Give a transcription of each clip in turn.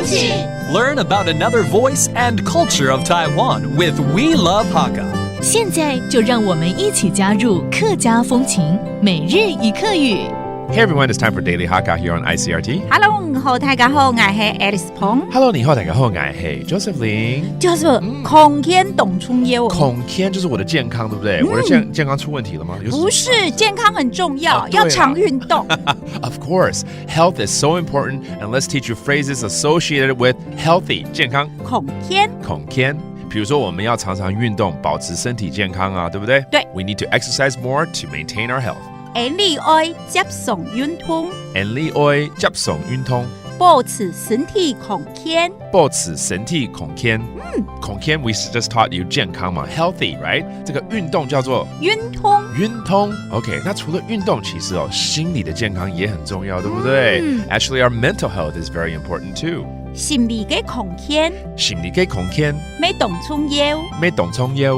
气 Learn about another voice and culture of Taiwan with We Love Hakka. 现在就让我们一起加入客家风情每日一课语。Hey everyone, it's time for Daily Hakka here on ICRT. Hello， 你好，大家好，我是 Alice Pong。Hello， 你好，大家好，我是 Joseph Lin。就是空天懂春夜，孔天就是我的健康，对不对？我的健康出问题了吗？不是，健康很重要，要常运动。Of course, health is so important, and let's teach you phrases associated with healthy 健康。空天，孔天。比如说，我们要常常运动，保持身体健康啊，对不对？对。We need to exercise more to maintain our health. 你愛接送運動，你愛接送運動，保持身體康健。保持身體康健。康健 we just taught you 健康嘛 ，healthy right？ 这个运動叫做運動。運動 OK， 那除了運動，其實心理的健康也很重要，對不對？Actually, our mental health is very important too. 心理嘅康健，心理嘅康健，沒懂重要，沒懂重要。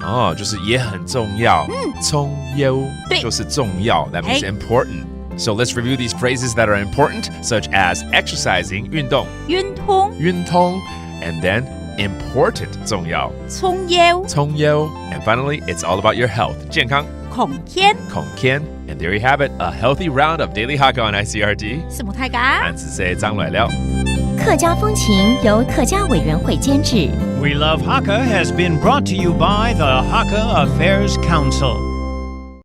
哦，就是也很重要。重要就是重要 ，that means important. So let's review these phrases that are important, such as exercising 运動 and then important 重要 and finally it's all about your health 健康康健 and there you have it, a healthy round of Daily Hakka on ICRT. 什麼大家？俺是說張來了。客家風情由客家委員會監製。We Love Hakka has been brought to you by the Hakka Affairs Council.